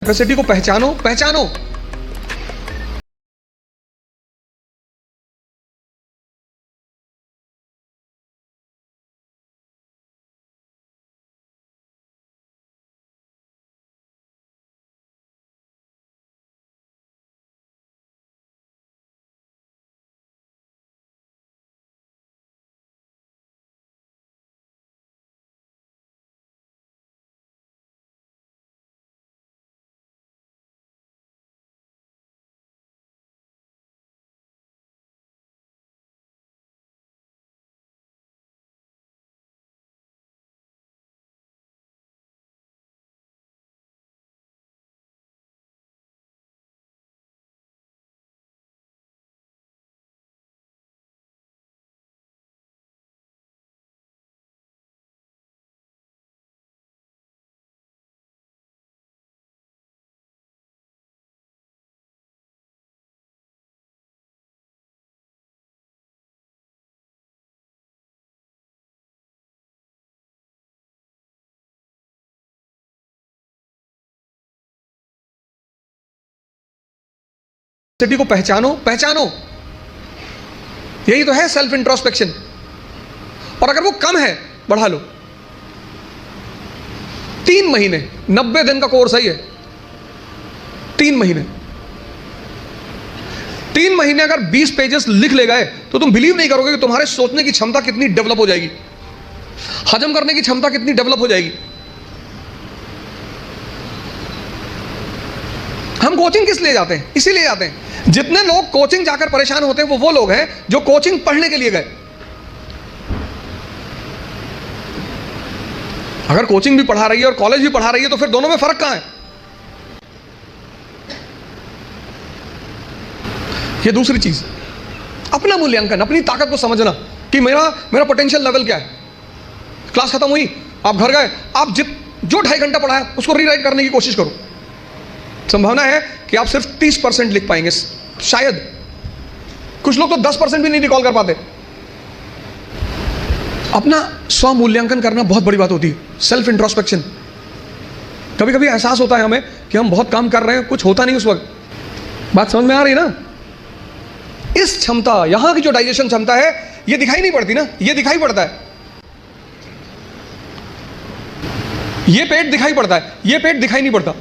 Capacity को पहचानो पहचानो। कैपेसिटी को पहचानो पहचानो। यही तो है सेल्फ इंट्रोस्पेक्शन। और अगर वो कम है बढ़ा लो। 3 महीने 90 दिन का कोर्स है ये। 3 महीने 3 महीने अगर 20 पेजेस लिख ले गए तो तुम बिलीव नहीं करोगे कि तुम्हारे सोचने की क्षमता कितनी डेवलप हो जाएगी, हजम करने की क्षमता कितनी डेवलप हो जाएगी। हम कोचिंग किस लिए जाते हैं? इसीलिए जाते हैं। जितने लोग कोचिंग जाकर परेशान होते हैं वो लोग हैं जो कोचिंग पढ़ने के लिए गए। अगर कोचिंग भी पढ़ा रही है और कॉलेज भी पढ़ा रही है तो फिर दोनों में फर्क कहां है? ये दूसरी चीज, अपना मूल्यांकन, अपनी ताकत को समझना कि मेरा पोटेंशियल लेवल क्या है। क्लास खत्म हुई, आप घर गए, आप जो 2.5 घंटा पढ़ा है उसको रीराइट करने की कोशिश करो। संभावना है कि आप सिर्फ 30% लिख पाएंगे, शायद। कुछ लोग तो 10% भी नहीं रिकॉल कर पाते। अपना स्व मूल्यांकन करना बहुत बड़ी बात होती है, सेल्फ इंट्रोस्पेक्शन। कभी कभी एहसास होता है हमें कि हम बहुत काम कर रहे हैं, कुछ होता नहीं उस वक्त। बात समझ में आ रही ना? इस क्षमता, यहां की जो डाइजेशन क्षमता है, ये दिखाई नहीं पड़ती ना, ये दिखाई पड़ता है। ये पेट दिखाई पड़ता है, ये पेट दिखाई नहीं पड़ता।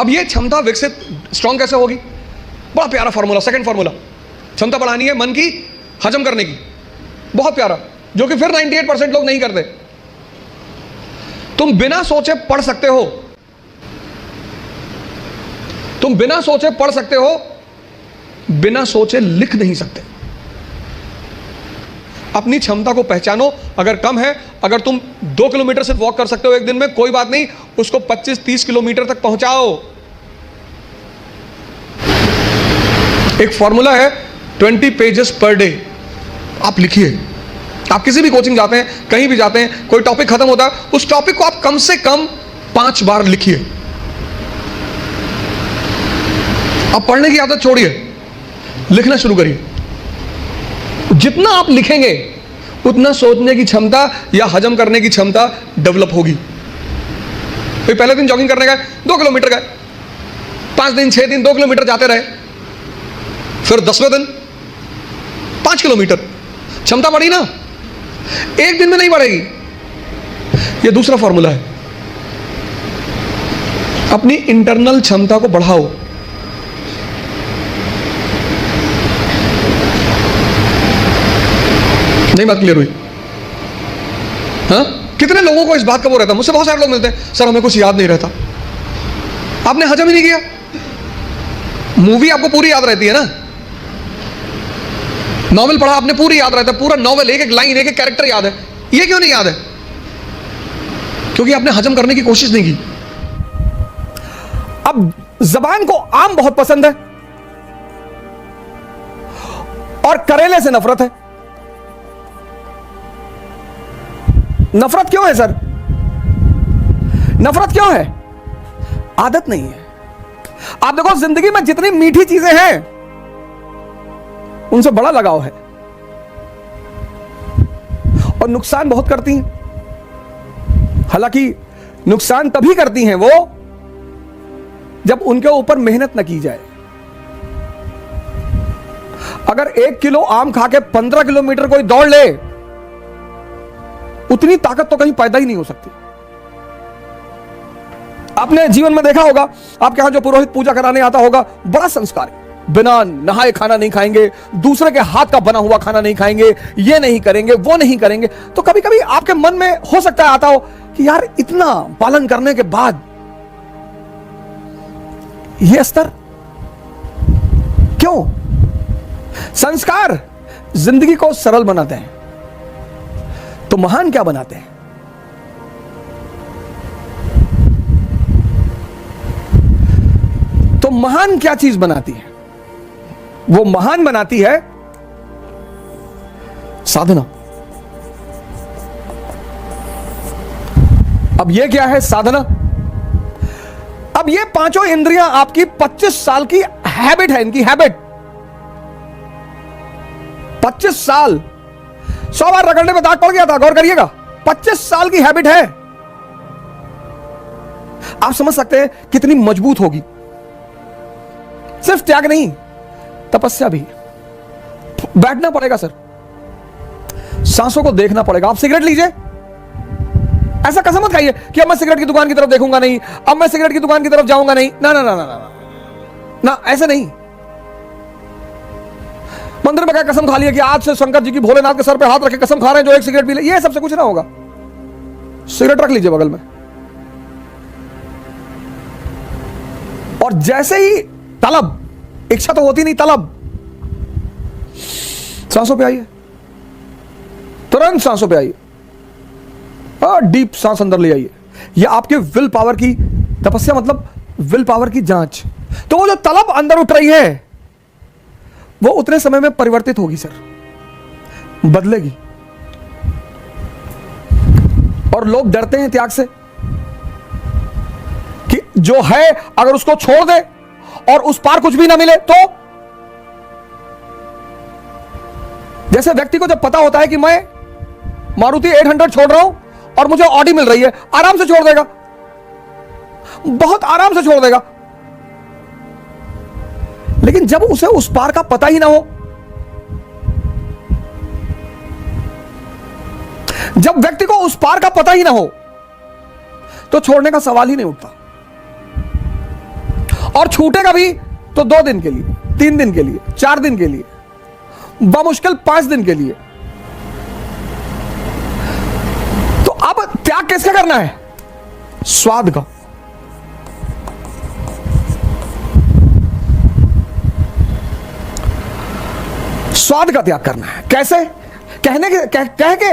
अब ये क्षमता विकसित स्ट्रॉन्ग कैसे होगी? बड़ा प्यारा फॉर्मूला, सेकंड फॉर्मूला। क्षमता बढ़ानी है मन की, हजम करने की, बहुत प्यारा, जो कि फिर 98% लोग नहीं करते। तुम बिना सोचे पढ़ सकते हो, तुम बिना सोचे पढ़ सकते हो, बिना सोचे लिख नहीं सकते। अपनी क्षमता को पहचानो। अगर कम है, अगर तुम 2 किलोमीटर सिर्फ वॉक कर सकते हो एक दिन में, कोई बात नहीं, उसको 25-30 किलोमीटर तक पहुंचाओ। एक फॉर्मूला है 20 पेजेस पर डे। आप लिखिए। आप किसी भी कोचिंग जाते हैं, कहीं भी जाते हैं, कोई टॉपिक खत्म होता है, उस टॉपिक को आप कम से कम 5 बार लिखिए। अब पढ़ने की आदत छोड़िए, लिखना शुरू करिए। जितना आप लिखेंगे उतना सोचने की क्षमता या हजम करने की क्षमता डेवलप होगी। तो पहले दिन जॉगिंग करने गए, 2 किलोमीटर गए, 5 दिन 6 दिन 2 किलोमीटर जाते रहे, फिर 10वें दिन 5 किलोमीटर, क्षमता बढ़ी ना? एक दिन में नहीं बढ़ेगी। यह दूसरा फॉर्मूला है। अपनी इंटरनल क्षमता को बढ़ाओ। नहीं बात क्लियर हुई? हाँ, कितने लोगों को इस बात का वो रहता है? मुझसे बहुत सारे लोग मिलते हैं, सर हमें कुछ याद नहीं रहता। आपने हजम ही नहीं किया। मूवी आपको पूरी याद रहती है ना, नॉवेल पढ़ा आपने, पूरी याद रहता है, पूरा नॉवेल, एक एक लाइन, एक एक कैरेक्टर याद है। ये क्यों नहीं याद है? क्योंकि आपने हजम करने की कोशिश नहीं की। अब जबान को आम बहुत पसंद है और करेले से नफरत है। नफरत क्यों है सर? नफरत क्यों है? आदत नहीं है। आप देखो, जिंदगी में जितनी मीठी चीजें हैं उनसे बड़ा लगाव है और नुकसान बहुत करती हैं। हालांकि नुकसान तभी करती हैं वो जब उनके ऊपर मेहनत न की जाए। अगर 1 किलो आम खा के 15 किलोमीटर कोई दौड़ ले, उतनी ताकत तो कहीं पैदा ही नहीं हो सकती। आपने जीवन में देखा होगा, आपके यहां जो पुरोहित पूजा कराने आता होगा, बड़ा संस्कार है, बिना नहाए खाना नहीं खाएंगे, दूसरे के हाथ का बना हुआ खाना नहीं खाएंगे, ये नहीं करेंगे, वो नहीं करेंगे। तो कभी कभी आपके मन में हो सकता है आता हो कि यार इतना पालन करने के बाद ये स्तर क्यों? संस्कार जिंदगी को सरल बनाते हैं, तो महान क्या बनाते हैं? तो महान क्या चीज बनाती है? वो महान बनाती है साधना। अब ये क्या है साधना? अब ये पांचों इंद्रियां आपकी 25 साल की हैबिट है, इनकी हैबिट 25 साल। 100 बार रगड़ने में दाग पड़ गया था, गौर करिएगा, 25 साल की हैबिट है। आप समझ सकते हैं कितनी मजबूत होगी। सिर्फ त्याग नहीं, तपस्या भी। बैठना पड़ेगा सर, सांसों को देखना पड़ेगा। आप सिगरेट लीजिए, ऐसा कसम मत खाइए कि अब मैं सिगरेट की दुकान की तरफ देखूंगा नहीं, अब मैं सिगरेट की दुकान की तरफ जाऊंगा नहीं। ना ना ना ना ना ना, ऐसे नहीं। मंदिर में क्या कसम खा लिया कि आज से शंकर जी की भोलेनाथ के सर पे हाथ रखे कसम खा रहे हैं जो एक सिगरेट पी ले, ये सबसे कुछ ना होगा। सिगरेट रख लीजिए बगल में, और जैसे ही तलब, इच्छा तो होती नहीं, तलब, सांसों पे आइए, तुरंत सांसों पे आइए, और डीप सांस अंदर ले आइए। ये आपके विल पावर की तपस्या, मतलब विल पावर की जांच। तो वो जो तलब अंदर उठ रही है वो उतने समय में परिवर्तित होगी सर, बदलेगी। और लोग डरते हैं त्याग से कि जो है अगर उसको छोड़ दे और उस पार कुछ भी ना मिले तो। जैसे व्यक्ति को जब पता होता है कि मैं मारुति 800 छोड़ रहा हूं और मुझे ऑडी मिल रही है, आराम से छोड़ देगा, बहुत आराम से छोड़ देगा। लेकिन जब उसे उस पार का पता ही ना हो, जब व्यक्ति को उस पार का पता ही ना हो, तो छोड़ने का सवाल ही नहीं उठता। और छूटेगा भी तो 2 दिन के लिए, 3 दिन के लिए, 4 दिन के लिए, बमुश्किल 5 दिन के लिए। तो अब त्याग किसका करना है? स्वाद का। स्वाद का त्याग करना है। कैसे? कह के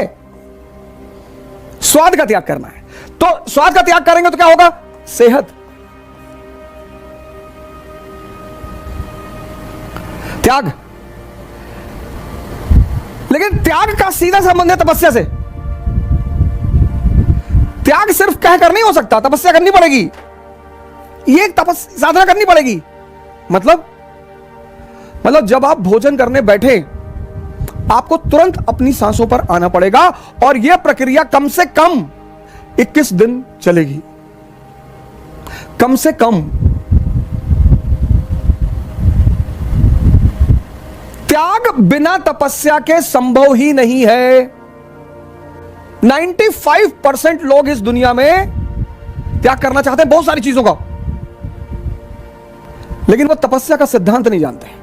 स्वाद का त्याग करना है। तो स्वाद का त्याग करेंगे तो क्या होगा? सेहत। त्याग, लेकिन त्याग का सीधा संबंध है तपस्या से। त्याग सिर्फ कह कर नहीं हो सकता, तपस्या करनी पड़ेगी। ये साधना करनी पड़ेगी। मतलब जब आप भोजन करने बैठे, आपको तुरंत अपनी सांसों पर आना पड़ेगा, और यह प्रक्रिया कम से कम 21 दिन चलेगी। कम से कम। त्याग बिना तपस्या के संभव ही नहीं है। 95% लोग इस दुनिया में त्याग करना चाहते हैं बहुत सारी चीजों का, लेकिन वो तपस्या का सिद्धांत नहीं जानते।